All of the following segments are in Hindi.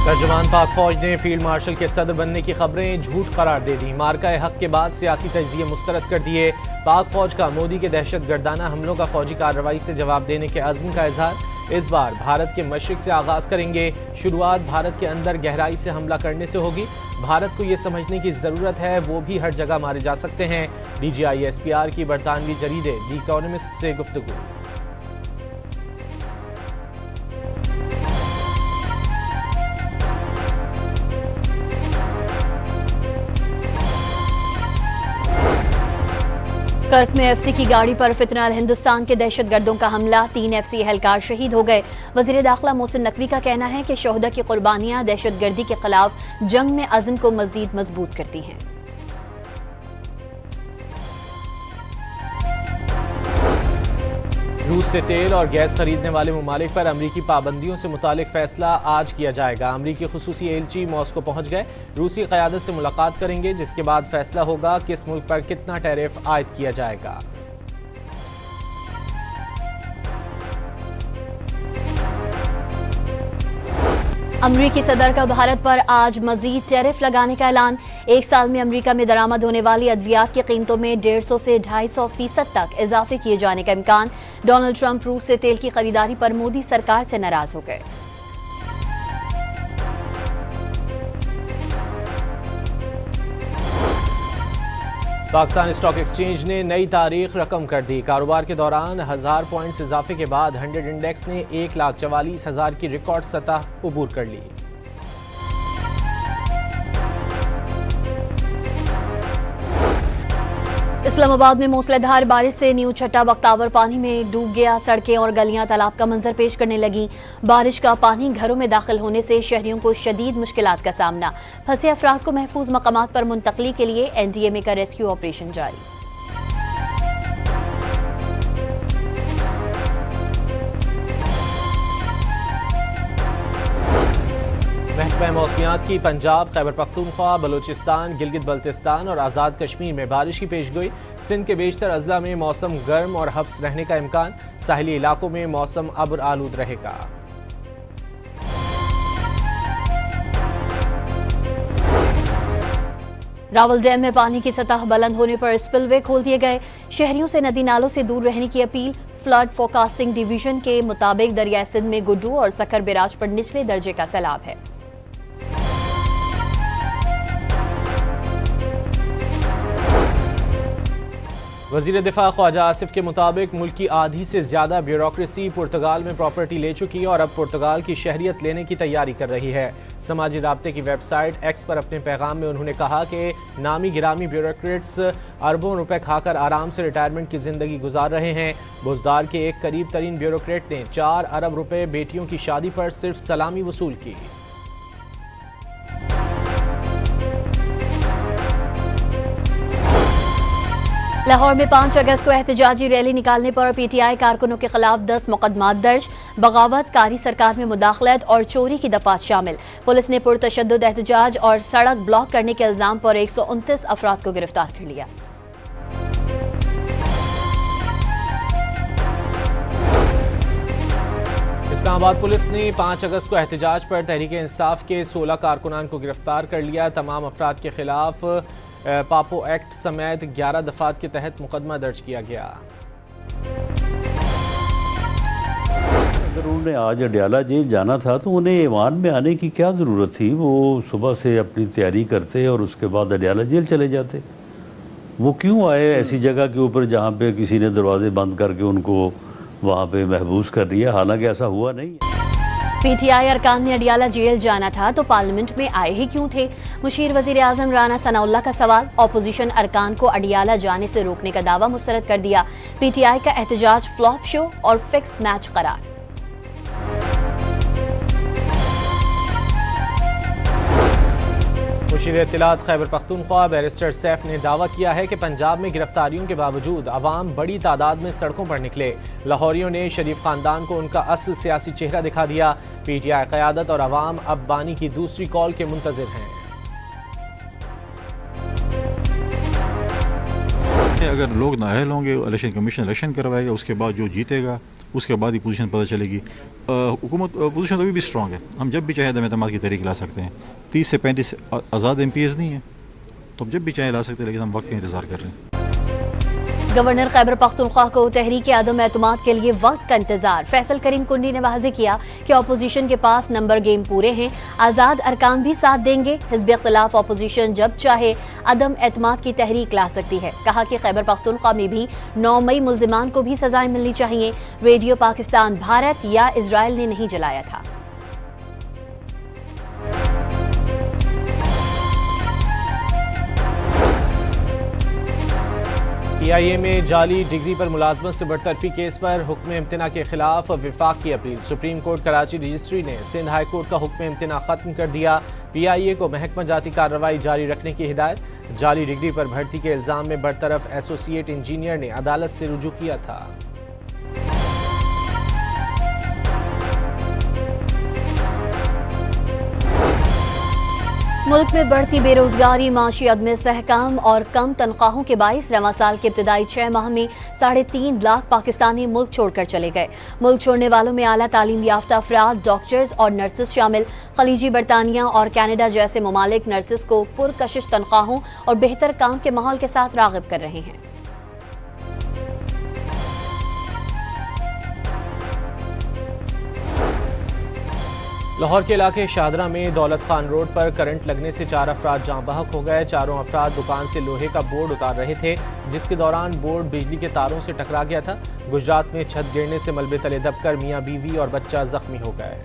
तर्जुमान पाक फौज ने फील्ड मार्शल के सदर बनने की खबरें झूठ करार दे दी। मार्का हक के बाद सियासी तजिए मुस्तरद कर दिए। पाक फौज का मोदी के दहशत गर्दाना हमलों का फौजी कार्रवाई से जवाब देने के अज़्म का इजहार। इस बार भारत के मशरिक से आगाज करेंगे। शुरुआत भारत के अंदर गहराई से हमला करने से होगी। भारत को ये समझने की जरूरत है वो भी हर जगह मारे जा सकते हैं। DGI SPR की बरतानवी जरीदे दी इकोनॉमिस्ट से गुफ्तगू। कर्क में FC की गाड़ी पर फितनल हिंदुस्तान के दहशतगर्दों का हमला, 3 FC एहलकार शहीद हो गए। वजीर दाखिला मोहसिन नकवी का कहना है कि शोहदा की कुर्बानियां दहशतगर्दी के खिलाफ जंग में अज़्म को मजीद मजबूत करती हैं। रूस से तेल और गैस खरीदने वाले ममालिक पर अमरीकी पाबंदियों से मुतालिक फैसला आज किया जाएगा। अमरीकी खुसूसी एलची मॉस्को पहुंच गए। रूसी क़यादत से मुलाकात करेंगे, जिसके बाद फैसला होगा किस मुल्क पर कितना टैरिफ आयद किया जाएगा। अमरीकी सदर का भारत पर आज मजीद टैरिफ लगाने का ऐलान। एक साल में अमरीका में दरामद होने वाली अद्वियात की कीमतों में 150 से 250% तक इजाफे किए जाने का इम्कान। डोनाल्ड ट्रंप रूस से तेल की खरीदारी पर मोदी सरकार से नाराज हो गए। पाकिस्तान स्टॉक एक्सचेंज ने नई तारीख रकम कर दी। कारोबार के दौरान 1000 पॉइंट्स इजाफे के बाद 100 इंडेक्स ने 1,44,000 की रिकॉर्ड सतह अबूर कर ली। इस्लामाबाद में मूसलाधार बारिश से न्यू छट्टा बख्तावर पानी में डूब गया। सड़कें और गलियां तालाब का मंजर पेश करने लगी। बारिश का पानी घरों में दाखिल होने से शहरियों को शदीद मुश्किलात का सामना। फंसे अफराद को महफूज मकामात पर मुंतकली के लिए NDMA का रेस्क्यू ऑपरेशन जारी। महकमा मौसमियात की पंजाब, खैबर पख्तूनख्वा, बलूचिस्तान, गिलगित बल्तिस्तान और आज़ाद कश्मीर में बारिश की पेशगोई। सिंध के बेशतर अजला में मौसम गर्म और हब्स रहने का इम्कान। साहिली इलाकों में मौसम अब्र आलूद रहेगा। रावल डैम में पानी की सतह बुलंद होने पर स्पिलवे खोल दिए गए। शहरियों से नदी नालों से दूर रहने की अपील। फ्लड फोरकास्टिंग डिवीजन के मुताबिक दरियाई सिंध में गुड्डू और सखर बिराज पर निचले दर्जे का सैलाब है। वजीर दिफा ख्वाजा आसिफ के मुताबिक मुल्क की आधी से ज्यादा ब्यूरोक्रेसी पुर्तगाल में प्रॉपर्टी ले चुकी है और अब पुर्तगाल की शहरियत लेने की तैयारी कर रही है। समाजी राब्ते की वेबसाइट एक्स पर अपने पैगाम में उन्होंने कहा कि नामी गिरामी ब्यूरोक्रेट्स अरबों रुपए खाकर आराम से रिटायरमेंट की जिंदगी गुजार रहे हैं। बुजदार के एक करीब तरीन ब्यूरोक्रेट ने 4 अरब रुपए बेटियों की शादी पर सिर्फ सलामी वसूल की। लाहौर में 5 अगस्त को एहतजाजी रैली निकालने पर PTI कारकुनों के खिलाफ 10 मुकदमात दर्ज। बगावत, कारी सरकार में मुदाखलत और चोरी की दफात शामिल। पुलिस ने पुरतशद्दुद एहतजाज और सड़क ब्लॉक करने के इल्जाम पर 129 अफराद को गिरफ्तार कर लिया। इस्लामाबाद पुलिस ने 5 अगस्त को एहतजाज पर तहरीक इंसाफ के 16 कारकुनान को गिरफ्तार कर लिया। तमाम अफराद के खिलाफ पापो एक्ट समेत 11 दफात के तहत मुकदमा दर्ज किया गया। अगर उन्होंने आज अडियाला जेल जाना था तो उन्हें ईवान में आने की क्या ज़रूरत थी। वो सुबह से अपनी तैयारी करते और उसके बाद अडियाला जेल चले जाते। वो क्यों आए ऐसी जगह के ऊपर जहाँ पे किसी ने दरवाजे बंद करके उनको वहाँ पे महबूस कर दिया, हालांकि ऐसा हुआ नहीं। PTI अरकान ने अडियाला जेल जाना था तो पार्लियामेंट में आए ही क्यों थे? मुशीर वजीर आजम राना सनाउल्लाह का सवाल। ऑपोजिशन अरकान को अडियाला जाने से रोकने का दावा मुस्तरद कर दिया। PTI का एहतजाज फ्लॉप शो और फिक्स मैच करार। मुशीर इत्तलात खैबर पख्तूनख्वा बैरिस्टर सैफ ने दावा किया है कि पंजाब में गिरफ्तारियों के बावजूद अवाम बड़ी तादाद में सड़कों पर निकले। लाहौरियों ने शरीफ खानदान को उनका असल सियासी चेहरा दिखा दिया। PTI क़यादत और अवाम अब बानी की दूसरी कॉल के मुंतज़िर हैं। अगर लोग नाअहल होंगे, इलेक्शन कमीशन इलेक्शन करवाएगा, उसके बाद जो जीतेगा उसके बाद ही पोजीशन पता चलेगी। हुकूमत पोजीशन तो अभी भी स्ट्रॉन्ग है, हम जब भी चाहे अदम एतमाद की तहरीक ला सकते हैं। 30 से 35 आज़ाद MPs नहीं है तो हम जब भी चाहे ला सकते हैं, लेकिन हम वक्त का इंतज़ार कर रहे हैं। गवर्नर खैबर पख्तूनख्वा को तहरीक आदम एतमाद के लिए वक्त का इंतजार। फैसल करीम कुंडी ने वाज़ेह किया कि अपोजिशन के पास नंबर गेम पूरे हैं, आज़ाद अरकान भी साथ देंगे। हिज़्ब इख्तिलाफ अपोजिशन जब चाहे अदम एतमाद की तहरीक ला सकती है। कहा कि खैबर पख्तूनख्वा में भी 9 मई मुल्जिमान को भी सजाएं मिलनी चाहिए। रेडियो पाकिस्तान भारत या इजराइल ने नहीं जलाया था। PIA में जाली डिग्री पर मुलाजमत से बरतरफी केस पर हुक्म इम्तना के खिलाफ विफाक की appeal. Supreme court Karachi registry ने सिंध हाई कोर्ट का हुक्म इम्तना खत्म कर दिया। PIA को महकमा जाती कार्रवाई जारी रखने की हिदायत। जाली डिग्री पर भर्ती के इल्जाम में बरतरफ एसोसिएट इंजीनियर ने अदालत से रुजू किया था। मुल्क में बढ़ती बेरोजगारी, माशी अदम इस्तेहकाम और कम तनख्वाहों के बाइस रवां साल के इब्तदाई 6 माह में 3.5 लाख पाकिस्तानी मुल्क छोड़कर चले गए। मुल्क छोड़ने वालों में आला तालीम याफ्ता अफराद, डॉक्टर्स और नर्सेस शामिल। खलीजी, बरतानिया और कनाडा जैसे ममालिक नर्सेस को पुरकशिश तनख्वाहों और बेहतर काम के माहौल के साथ राग़िब कर रहे हैं। लाहौर के इलाके शाहदरा में दौलत खान रोड पर करंट लगने से 4 अफराद जाँ बहक हो गए। चारों अफराद दुकान से लोहे का बोर्ड उतार रहे थे, जिसके दौरान बोर्ड बिजली के तारों से टकरा गया था। गुजरात में छत गिरने से मलबे तले दबकर मियां बीवी और बच्चा जख्मी हो गए।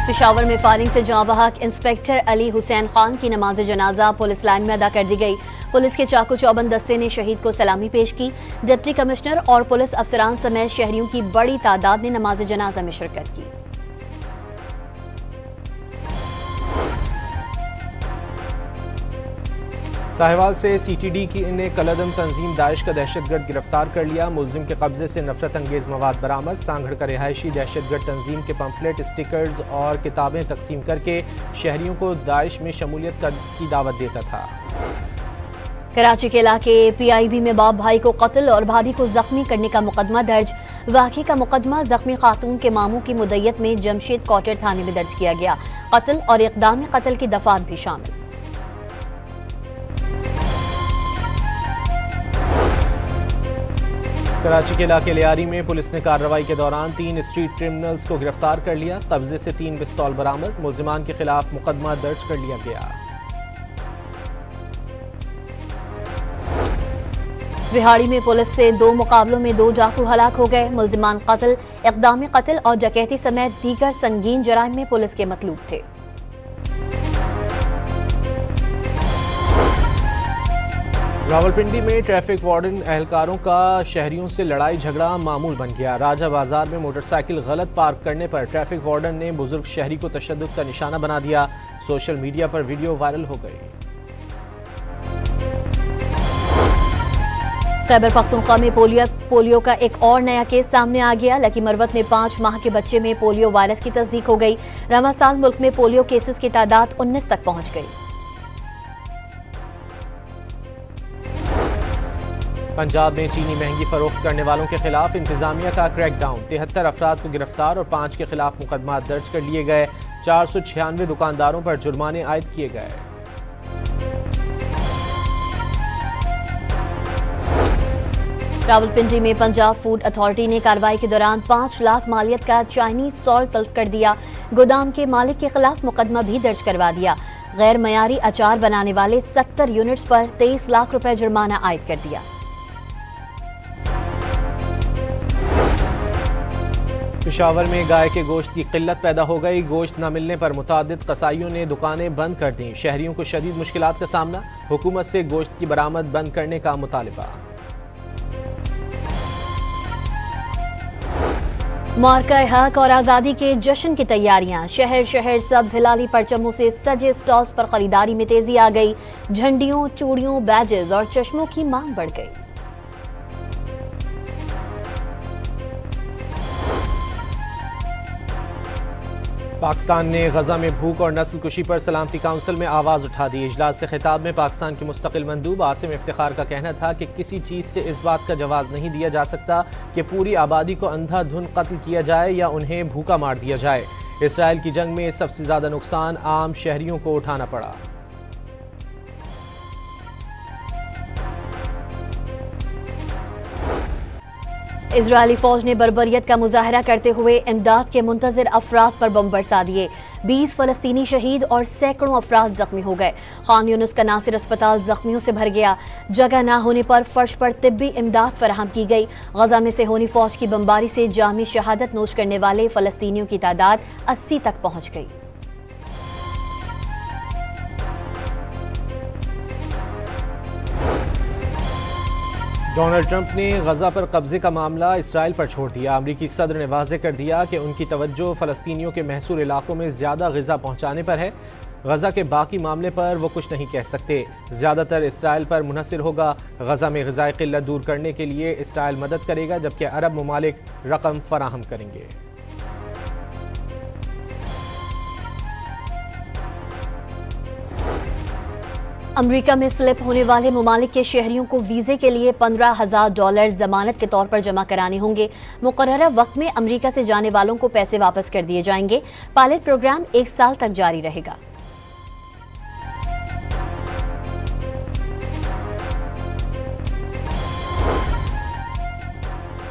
पेशावर में फायरिंग से जाँ बहक इंस्पेक्टर अली हुसैन खान की नमाज जनाजा पुलिस लाइन में अदा कर दी गई। पुलिस के चाकू चौबंद दस्ते ने शहीद को सलामी पेश की। डिप्टी कमिश्नर और पुलिस अफसरान समेत शहरियों की बड़ी तादाद ने नमाज जनाजा में शिरकत की। साहिवाल से CTD ने कलदम तंजीम दाइश का दहशतगर्द गिरफ्तार कर लिया। मुलजिम के कब्जे से नफरत अंगेज मवाद बरामद। सांगड़ का रिहायशी दहशतगर्द तंजीम के पम्फलेट, स्टिकर्स और किताबें तकसीम करके शहरियों को दाइश में शमूलियत की दावत देता था। कराची के इलाके PIB में बाप भाई को कत्ल और भाभी को जख्मी करने का मुकदमा दर्ज। वाक़े का मुकदमा जख्मी खातून के मामू की मुद्दत में जमशेद क्वार्टर थाने में दर्ज किया गया। कत्ल और इक़दाम कत्ल की दफात भी शामिल। कराची के इलाके लियारी में पुलिस ने कार्रवाई के दौरान 3 स्ट्रीट क्रिमिनल्स को गिरफ्तार कर लिया। कब्जे से 3 पिस्तौल बरामद। मुल्जिमान के खिलाफ मुकदमा दर्ज कर लिया गया। रिहाड़ी में पुलिस से 2 मुकाबलों में 2 डाकू हलाक हो गए। मुल्जिमान कत्ल, इक़दाम कत्ल और डकैती समेत दीगर संगीन जराइम में पुलिस के मतलूब थे। रावलपिंडी में ट्रैफिक वार्डन एहलकारों का शहरियों से लड़ाई झगड़ा मामूल बन गया। राजा बाजार में मोटरसाइकिल गलत पार्क करने पर ट्रैफिक वार्डन ने बुजुर्ग शहरी को तशद्दुद का निशाना बना दिया। सोशल मीडिया पर वीडियो वायरल हो गई। खैबर पख्तूनख्वा में पोलियो का एक और नया केस सामने आ गया। लकी मरवत में 5 माह के बच्चे में पोलियो वायरस की तस्दीक हो गई। रवां साल मुल्क में पोलियो केसेस की तादाद 19 तक पहुंच गई। पंजाब में चीनी महंगी फरोख्त करने वालों के खिलाफ इंतजामिया का क्रैकडाउन। 73 अफराद को गिरफ्तार और 5 के खिलाफ मुकदमा दर्ज कर लिए गए। 496 दुकानदारों पर जुर्माने आयद किए गए। रावलपिंडी में पंजाब फूड अथॉरिटी ने कार्रवाई के दौरान 5 लाख मालियत का चाइनीज सॉल्ट तल्फ कर दिया। गोदाम के मालिक के खिलाफ मुकदमा भी दर्ज करवा दिया। गैर मयारी अचार बनाने वाले 70 यूनिट्स पर 23 लाख रुपए जुर्माना आयद कर दिया। पेशावर में गाय के गोश्त की किल्लत पैदा हो गई। गोश्त न मिलने पर मुतादिद कसाईयों ने दुकानें बंद कर दी। शहरियों को शदीद मुश्किलात का सामना। हुकूमत से गोश्त की बरामद बंद करने का मुतालिबा। मार्का हक और आज़ादी के जश्न की तैयारियां। शहर शहर सब्ज हिलाली परचमों से सजे स्टॉल्स पर खरीदारी में तेजी आ गई। झंडियों, चूड़ियों, बैजेस और चश्मों की मांग बढ़ गई। पाकिस्तान ने गजा में भूख और नस्ल कुशी पर सलामती काउंसिल में आवाज़ उठा दी। इजलास से खिताब में पाकिस्तान के मुस्तकिल मंदूब आसिम इफ्तिखार का कहना था कि किसी चीज़ से इस बात का जवाब नहीं दिया जा सकता कि पूरी आबादी को अंधाधुंध कत्ल किया जाए या उन्हें भूखा मार दिया जाए। इसराइल की जंग में सबसे ज़्यादा नुकसान आम शहरियों को उठाना पड़ा। इजरायली फौज ने बर्बरियत का मुजाहरा करते हुए इमदाद के मुंतजिर अफराद पर बम बरसा दिए। 20 फलस्तीनी शहीद और सैकड़ों अफराद जख्मी हो गए। खान यूनुस का नासिर अस्पताल जख्मियों से भर गया। जगह न होने पर फर्श पर तिब्बी इमदाद फराहम की गई। गजा में सेहोनी फौज की बमबारी से जामी शहादत नोश करने वाले फलस्तीनियों की तादाद 80 तक पहुंच गई। डोनाल्ड ट्रंप ने गजा पर कब्जे का मामला इसराइल पर छोड़ दिया। अमरीकी सदर ने वाज़ेह कर दिया कि उनकी तवज्जो फ़लस्तीनियों के महसूर इलाकों में ज़्यादा ग़िज़ा पहुँचाने पर है। गजा के बाकी मामले पर वो कुछ नहीं कह सकते। ज़्यादातर इसराइल पर मुनहसर होगा। गजा में ग़िज़ाई क़िल्लत दूर करने के लिए इसराइल मदद करेगा, जबकि अरब ममालिक रकम फराहम करेंगे। अमेरिका में स्लिप होने वाले ममालिक के शहरियों को वीजे के लिए $15,000 जमानत के तौर पर जमा कराने होंगे। मुकर्ररा वक्त में अमेरिका से जाने वालों को पैसे वापस कर दिए जाएंगे। पायलट प्रोग्राम 1 साल तक जारी रहेगा।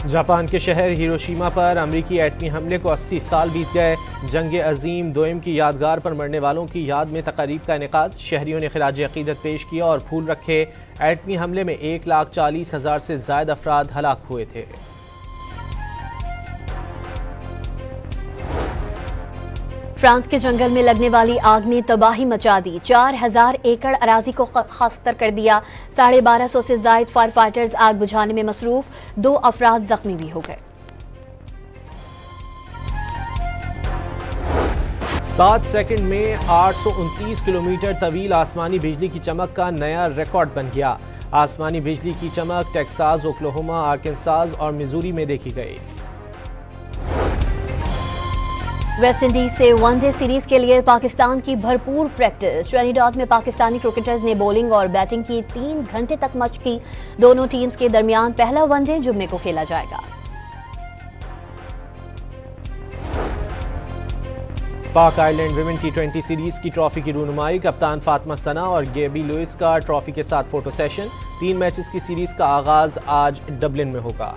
जापान के शहर हिरोशिमा पर अमरीकी एटमी हमले को 80 साल बीत गए। जंग अजीम दोयम की यादगार पर मरने वालों की याद में तकारीब का इनेकाद। शहरियों ने खिराज अकीदत पेश किया और फूल रखे। एटमी हमले में 1,40,000 से ज्यादा अफराद हलाक हुए थे। फ्रांस के जंगल में लगने वाली आग ने तबाही मचा दी। 4,000 एकड़ अराजी को खस्तर कर दिया। 1250 से जायद फायर फाइटर्स आग बुझाने में मसरूफ। 2 अफराद जख्मी भी हो गए। 7 सेकंड में 829 किलोमीटर तवील आसमानी बिजली की चमक का नया रिकॉर्ड बन गया। आसमानी बिजली की चमक टेक्सास, ओक्लाहोमा, आर्कांसास और मिजूरी में देखी गई। वेस्ट इंडीज से वनडे सीरीज के लिए पाकिस्तान की भरपूर प्रैक्टिस। ट्रिनिडाद में पाकिस्तानी क्रिकेटर्स ने बॉलिंग और बैटिंग की 3 घंटे तक मशक की। दोनों टीम्स के दरमियान पहला वनडे जुम्मे को खेला जाएगा। पाक आयरलैंड विमेन T20 सीरीज की ट्रॉफी की रूनुमाई। कप्तान फातिमा सना और गेबी लुइस का ट्रॉफी के साथ फोटो सेशन। 3 मैचेस की सीरीज का आगाज आज डबलिन में होगा।